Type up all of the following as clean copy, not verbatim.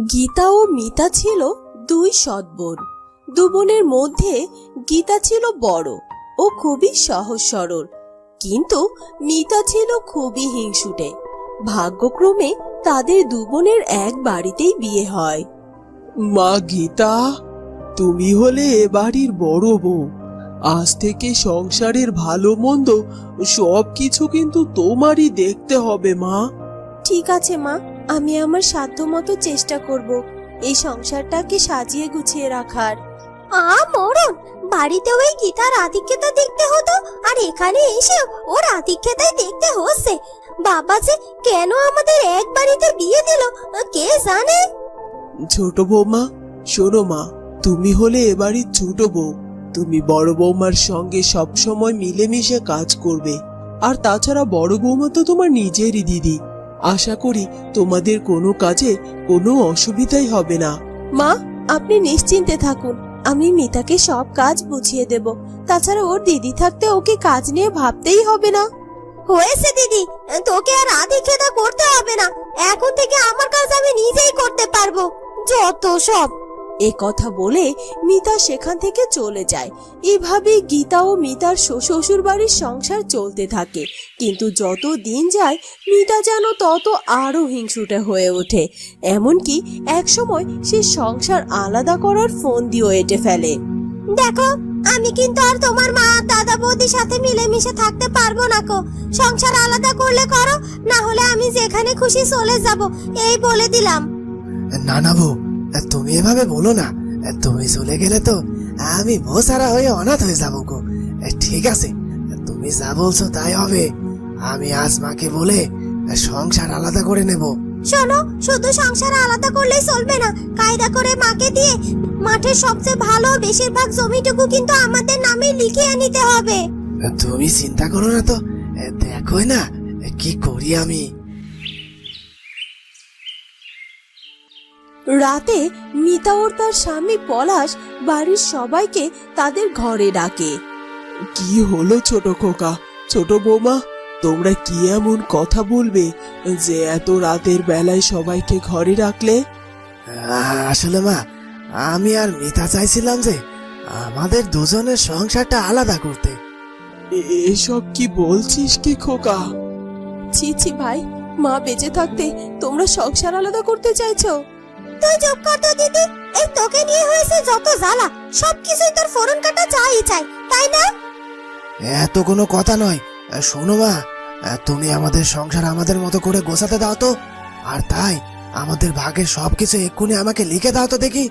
গীতা ও মিতা ছিল দুই সৎ বোন। দু বোনের মধ্যে গীতা ছিল বড় ও খুবই সহজ সরল, কিন্তু মিতা ছিল খুবই হিংসুটে। ভাগ্যক্রমে তাদের দু বোনের এক বাড়িতেই বিয়ে হয়। মা গীতা, তুমি হলে এ বাড়ির বড় বউ। আজ থেকে সংসারের ভালো মন্দ সবকিছু কিন্তু তোমারই দেখতে হবে মা। ঠিক আছে মা, আমি আমার সাধ্যমতো চেষ্টা করব এই সংসারটাকে সাজিয়ে গুছিয়ে রাখার। মরণ, বাড়িতে ওই গীতার আধিক্যতা দেখতে হতো, আর এখানে এসে ওর আধিক্যতাই দেখতে হচ্ছে। বাবা যে কেন আমাদের এক বাড়িতে বিয়ে দিল কে জানে। ছোট বৌমা, শোনো মা, তুমি হলে এ বাড়ির ছোট বউ। তুমি বড় বৌমার সঙ্গে সব সময় মিলেমিশে কাজ করবে। আর তাছাড়া বড় বৌমা তো তোমার নিজেরই দিদি। আশা করি তোমাদের কোনো কাজে কোনো অসুবিধাই হবে না। মা, আপনি নিশ্চিন্তে থাকুন, আমি মিতাকে সব কাজ বুঝিয়ে দেব। তাছাড়া ওর দিদি থাকতে ওকে কাজ নিয়ে ভাবতেই হবে না। হয়েছে দিদি, তোকে আর আধিক্যতা করতে হবে না। এখন থেকে আমার কাজ আমি নিজেই করতে পারবো। যত সব। এ কথা বলে মিতা সেখান থেকে চলে যায়। এভাবেই গীতা ও মিতার শ্বশুর বাড়ির সংসার চলতে থাকে। কিন্তু যত দিন যায় মিতা যেন তত আরো হিংসুটে হয়ে ওঠে। এমনকি একসময় সে সংসার আলাদা করার ফোন দিয়েও এঁটে ফেলে। দেখো, আমি কিন্তু আর তোমার মা দাদা বৌদির সাথে মিলেমিশে থাকতে পারবো না কো। সংসার আলাদা করলে করো, না হলে আমি যেখানে খুশি চলে যাব, এই বলে দিলাম। না না বউ, তুমি এভাবে বলো না। তুমি চলে গেলে তো আমি ভোসারা হয়ে অনাথ হয়ে যাবো গো। ঠিক আছে, তুমি যা বলছো তাই হবে। আমি আজ মাকে বলে সংসার আলাদা করে নেব। শোনো, শুধু সংসার আলাদা করলেই চলবে না। কায়দা করে মাকে দিয়ে মাঠের সবচেয়ে ভালো বেশিরভাগ জমিটুকু কিন্তু আমাদের নামে লিখিয়ে নিতে হবে। তুমি চিন্তা করো না তো, দেখোই না কি করি আমি। রাতে মিতা ওর তার স্বামী পলাশ বাড়ির সবাইকে তাদের ঘরে ডাকে। কি হলো ছোট খোকা, ছোট বৌমা, তোমরা কি এমন কথা বলবে যে এত রাতের বেলায় সবাইকে ঘরে রাখলে? আসলে মা, আমি আর মিতা চাইছিলাম যে আমাদের দুজনের সংসারটা আলাদা করতে। এসব কি বলছিস কি খোকা? ছি ছি ভাই, মা বেঁচে থাকতে তোমরা সংসার আলাদা করতে চাইছো? তুই চুপ কর তো দিদি। এই তোকে নিয়ে হয়েছে যত জ্বালা, সবকিছুই তোর ফোরন কাটা চাই, তাই না? এত কোনো কথা নয়। শোনো মা, তুমি আমাদের সংসার আমাদের মতো করে গোছাতে দাও তো। আর তাই আমাদের ভাগের সবকিছু এক্ষুনি আমাকে লিখে দাও তো দেখি।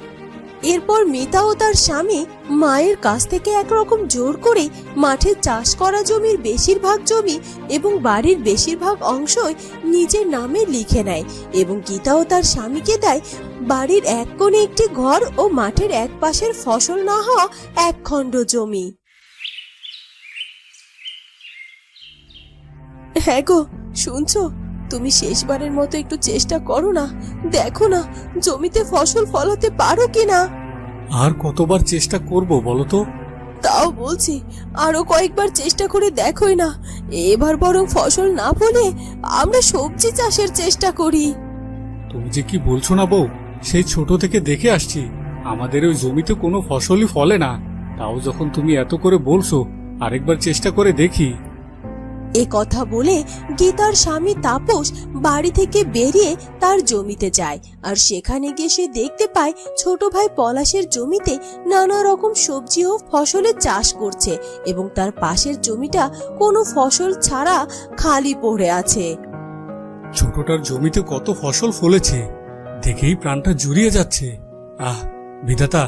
এরপর মিতা ও তার স্বামী মায়ের কাছ থেকে একরকম জোর করে মাঠে চাষ করা জমির বেশিরভাগ জমি এবং বাড়ির বেশিরভাগ অংশই নিজের নামে লিখে নেয় এবং গীতা ও তার স্বামীকে দেয় বাড়ির এক কোণে একটি ঘর ও মাঠের এক পাশের ফসল না হওয়া এক খণ্ড জমি। হ্যাঁ গো, শুনছো? তুমি শেষবারের মতো একটু চেষ্টা করো না, দেখো না জমিতে ফসল ফলাতে পারো কিনা। আর কতবার চেষ্টা করব বলো তো? তাও বলছি, আরো কয়েকবার চেষ্টা করে দেখোই না। এবার বরং ফসল না ফলে আমরা সবজি চাষের চেষ্টা করি। তুমি যে কি বলছো না বউ, সেই ছোট থেকে দেখে আসছি আমাদের ওই জমিতে কোনো ফসলই ফলে না। তাও যখন তুমি এত করে বলছো, আরেকবার চেষ্টা করে দেখি। এ কথা বলে গীতার স্বামী তাপস বাড়ি থেকে বেরিয়ে তার জমিতে যায়। আর সেখানে গিয়ে সে দেখতে পায় ছোট ভাই পলাশের জমিতে নানা রকম সবজি ও ফসলের চাষ করছে এবং তার পাশের জমিটা কোনো ফসল ছাড়া খালি পড়ে আছে। ছোটটার জমিতে কত ফসল ফলেছে, দেখেই প্রাণটা জুড়িয়ে যাচ্ছে। আহ বিধাতা,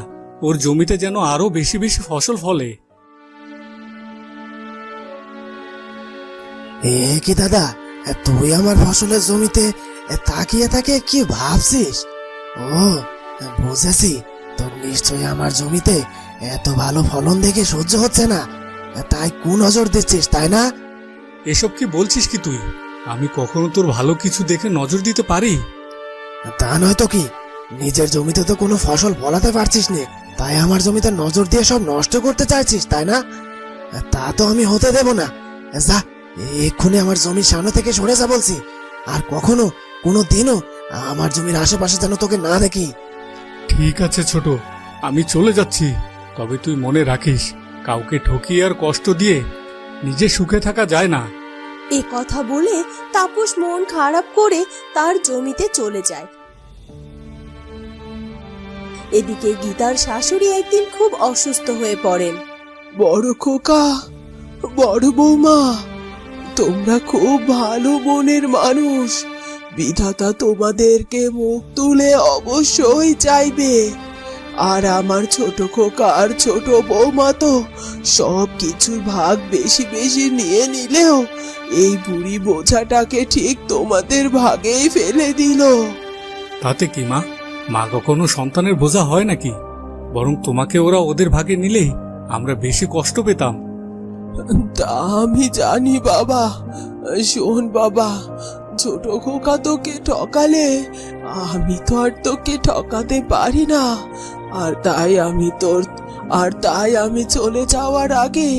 ওর জমিতে যেন আরো বেশি বেশি ফসল ফলে। কি দাদা, তুই আমার ফসলের জমিতে তাকিয়ে তাকিয়ে কি ভাবছিস? ও বুঝেছি, তোর নিশ্চয়ই আমার জমিতে এত ভালো ফলন দেখে সহ্য হচ্ছে না, তাই কুনজর দিচ্ছিস, তাই না? এসব কি বলছিস কি তুই? আমি কখনো তোর ভালো কিছু দেখে নজর দিতে পারি? তা নয় তো কি, নিজের জমিতে তো কোনো ফসল ফলাতে পারছিস না, তাই আমার জমিতে নজর দিয়ে সব নষ্ট করতে চাইছিস, তাই না? তা তো আমি হতে দেব না। যা, এক্ষুনি আমার জমির সামনে থেকে সরে যা বলছি। আর কখনো কোনো দিনও আমার জমির আশেপাশে যেন তোকে না দেখি। ঠিক আছে ছোট, আমি চলে যাচ্ছি। তবে তুই মনে রাখিস, কাউকে ঠকিয়ে আর কষ্ট দিয়ে নিজে সুখে থাকা যায় না। এ কথা বলে তাপস মন খারাপ করে তার জমিতে চলে যায়। এদিকে গীতার শাশুড়ি একদিন খুব অসুস্থ হয়ে পড়েন। বড় খোকা, বড় বৌমা, তোমরা খুব ভালো মনের মানুষ। বিধাতা তোমাদেরকে মুখ তুলে অবশ্যই চাইবে। আর আমার ছোট খোকা আর ছোট বৌমা তো সব কিছুর ভাগ বেশি বেশি নিয়ে নিলেও এই বুড়ি বোঝাটাকে ঠিক তোমাদের ভাগেই ফেলে দিল। তাতে কি মা, মা কখনো সন্তানের বোঝা হয় নাকি? বরং তোমাকে ওরা ওদের ভাগে নিলেই আমরা বেশি কষ্ট পেতাম। তা আমি জানি বাবা। শোন বাবা, ছোট খোকা তোকে ঠকালে আমি তো আর তোকে ঠকাতে পারি না। আর তাই আমি চলে যাওয়ার আগে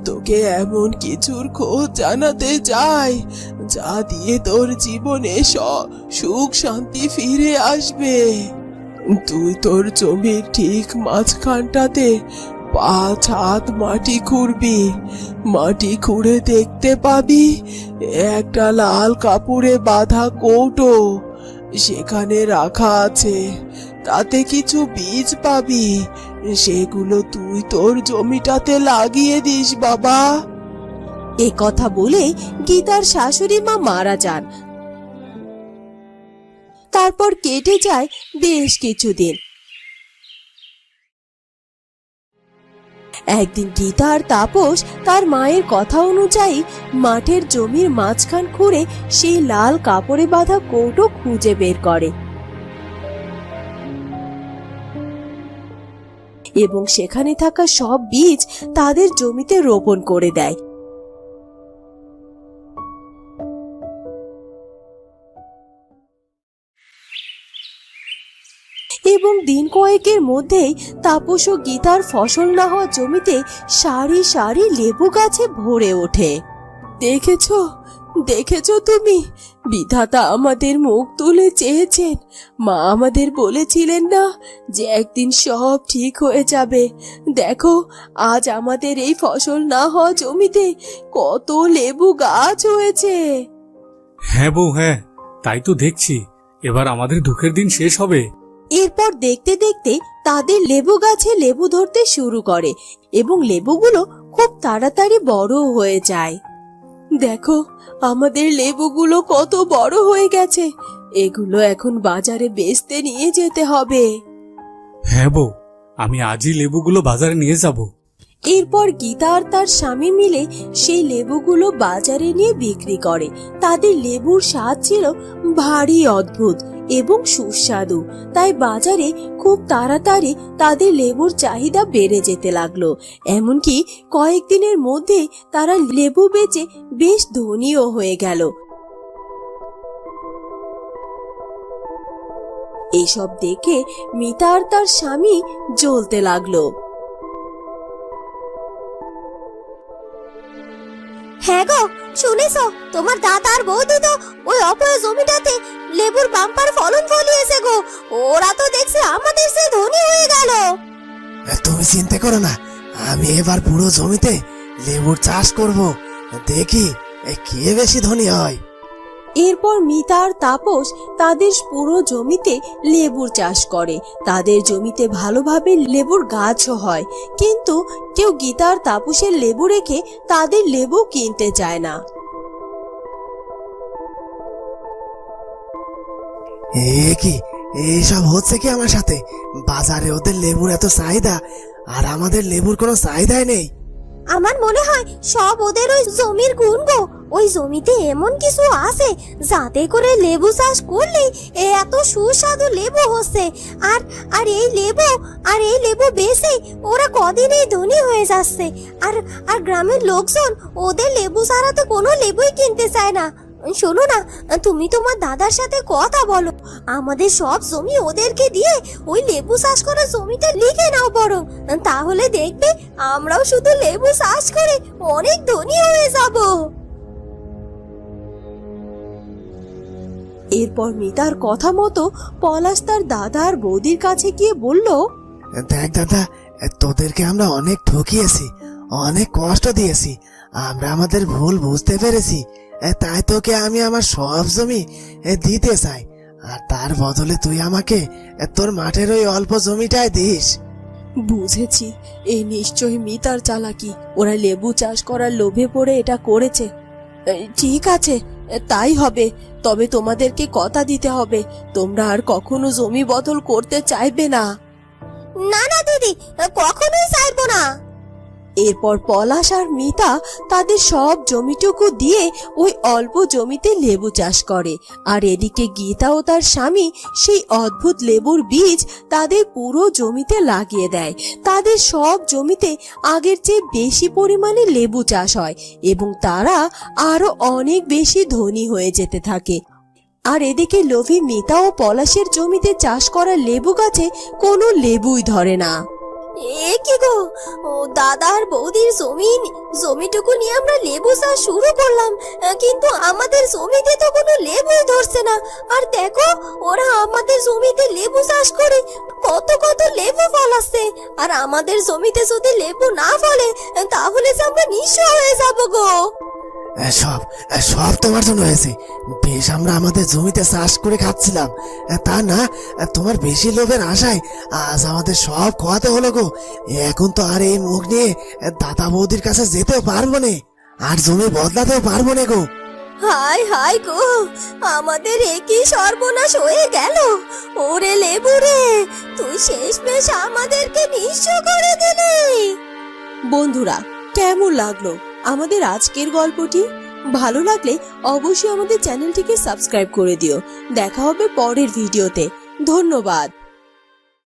তোকে এমন কিছুর খোঁজ জানাতে চাই যা দিয়ে তোর জীবনে সুখ শান্তি ফিরে আসবে। তুই তোর জমির ঠিক মাঝখানটাতে 5 হাত মাটি খুঁড়বি। মাটি খুঁড়ে দেখতে পাবি একটা লাল কাপড়ে বাঁধা কৌটো সেখানে রাখা আছে। তাতে কিছু বীজ পাবি, সেগুলো তুই তোর জমিটাতে লাগিয়ে দিস বাবা। এ কথা বলে গীতার শাশুড়ি মা মারা যান। তারপর কেটে যায় বেশ কিছুদিন। একদিন গীতা আর তাপস তার মায়ের কথা অনুযায়ী মাঠের জমির মাঝখান খুঁড়ে সেই লাল কাপড়ে বাঁধা কৌটো খুঁজে বের করে এবং সেখানে থাকা সব বীজ তাদের জমিতে রোপণ করে দেয়। এবং দিন কয়েকের মধ্যেই তাপস ও গীতার ফসল না হওয়া জমিতে সারি সারি লেবু গাছে ভরে ওঠে। দেখেছো দেখেছো তুমি, বিধাতা আমাদের মুখ তুলে চেয়েছেন। মা আমাদের বলেছিলেন না যে একদিন সব ঠিক হয়ে যাবে। দেখো, আজ আমাদের এই ফসল না হওয়া জমিতে কত লেবু গাছ হয়েছে। হ্যাঁ বউ, হ্যাঁ, তাই তো দেখছি। এবার আমাদের দুঃখের দিন শেষ হবে। এরপর দেখতে দেখতে তাদের লেবু গাছে লেবু ধরতে শুরু করে এবং লেবুগুলো খুব তাড়াতাড়ি বড় হয়ে যায়। দেখো, আমাদের লেবুগুলো কত বড় হয়ে গেছে। এগুলো এখন বাজারে বেচতে নিয়ে যেতে হবে। হ্যাঁ বউ, আমি আজই লেবুগুলো বাজারে নিয়ে যাব। এরপর গীতা আর তার স্বামী মিলে সেই লেবুগুলো বাজারে নিয়ে বিক্রি করে। তাদের লেবুর স্বাদ ছিল ভারী অদ্ভুত এবং সুস্বাদু, তাই বাজারে খুব তাড়াতাড়ি তাদের লেবুর চাহিদা বেড়ে যেতে লাগলো। এমনকি কয়েকদিনের মধ্যে তারা লেবু বেচে বেশ ধনীও হয়ে গেল। এসব দেখে মিতা আর তার স্বামী জ্বলতে লাগলো। হ্যাঁ গো, শুনেছো? তোমার দাদা আর বৌদি তো ওই অপয় জমিটাতে লেবুর বাম্পার ফলন ফলিয়েছে গো। ওরা তো দেখছে আমাদের সে ধনী হয়ে গেল। তুমি চিন্তা করো না, আমি এবার পুরো জমিতে লেবুর চাষ করব। দেখি কে বেশি ধনী হয়। এরপর মিতা আর তাপস তাদের পুরো জমিতে লেবুর চাষ করে। তাদের জমিতে ভালোভাবে লেবুর গাছও হয়, কিন্তু কেউ গীতা আর তাপসের লেবু রেখে তাদের লেবু কিনতে চায় না। কি এইসব হচ্ছে কি আমার সাথে? বাজারে ওদের লেবুর এত চাহিদা আর আমাদের লেবুর কোনো চাহিদাই নেই। আমার মনে হয় সব ওদের ওই জমির গুণ গো। ওই জমিতে এমন কিছু আছে যাতে করে লেবু চাষ করলে এত সুস্বাদু লেবু হচ্ছে। আর আর এই লেবু বেচে ওরা কদিনেই ধনী হয়ে যাচ্ছে। আর গ্রামের লোকজন ওদের লেবু ছাড়া তো কোনো লেবুই কিনতে চায় না। শোনো না, তুমি তোমার দাদার সাথে কথা বলো, আমাদের সব জমি ওদেরকে দিয়ে ওই লেবু চাষ করা জমিটা লিখে নাও বরং। তাহলে দেখবে আমরাও শুধু লেবু চাষ করে অনেক ধনী হয়ে যাব। এরপর মিতার কথা মতো পলাশ তার দাদা আর বৌদির কাছে গিয়ে বলল, দেখ দাদা, তোদেরকে আমরা অনেক ঠকিয়েছি, অনেক কষ্ট দিয়েছি। আমরা আমাদের ভুল বুঝতে পেরেছি, তাই তোকে আমি আমার সব জমি দিতে চাই। আর তার বদলে তুই আমাকে তোর মাঠের ওই অল্প জমিটাই দিস। বুঝেছি, এই নিশ্চয়ই মিতার চালাকি। ওরা লেবু চাষ করার লোভে পড়ে এটা করেছে। ঠিক আছে, তাই হবে। তবে তোমাদেরকে কথা দিতে হবে, তোমরা আর কখনো জমি বদল করতে চাইবে না। না না দিদি, কখনোই চাইবো না। এরপর পলাশ আর মিতা তাদের সব জমিটুকু দিয়ে ওই অল্প জমিতে লেবু চাষ করে। আর এদিকে গীতা ও তার স্বামী সেই অদ্ভুত লেবুর বীজ তাদের পুরো জমিতে লাগিয়ে দেয়। তাদের সব জমিতে আগের চেয়ে বেশি পরিমাণে লেবু চাষ হয় এবং তারা আরো অনেক বেশি ধনী হয়ে যেতে থাকে। আর এদিকে লোভী মিতা ও পলাশের জমিতে চাষ করা লেবু গাছে কোনো লেবুই ধরে না। এ কি গো, ও দাদা আর বৌদির জমিটুকু নিয়ে আমরা লেবু চাষ শুরু করলাম, কিন্তু আমাদের জমিতে তো কোনো লেবুই ধরছে না। আর দেখো, ওরা আমাদের জমিতে লেবু চাষ করে কত কত লেবু ফলাচ্ছে, আর আমাদের জমিতে যদি লেবু না ফলে তাহলে যে আমরা নিঃস্ব হয়ে যাবো গো। সব সব তোমার জন্য হয়েছে। বেশ, আমরা আমাদের জমিতে চাষ করে খাচ্ছিলাম, তা না তোমার বেশি লোভের আশায় আজ আমাদের সব খোয়াতে হলো গো। এখন তো আর এই মুখ নিয়ে দাদা বৌদির কাছে যেতেও পারবো না, আর জমি বদলাতেও পারবো না গো। হায় হায় গো, আমাদের একই সর্বনাশ হয়ে গেল। ওরে লেবু রে, তুই শেষমেশ আমাদেরকে নিঃস্ব করে দিলি। বন্ধুরা, কেমন লাগলো আমাদের আজকের গল্পটি? ভালো লাগলে অবশ্যই আমাদের চ্যানেলটিকে সাবস্ক্রাইব করে দিও। দেখা হবে পরের ভিডিওতে। ধন্যবাদ।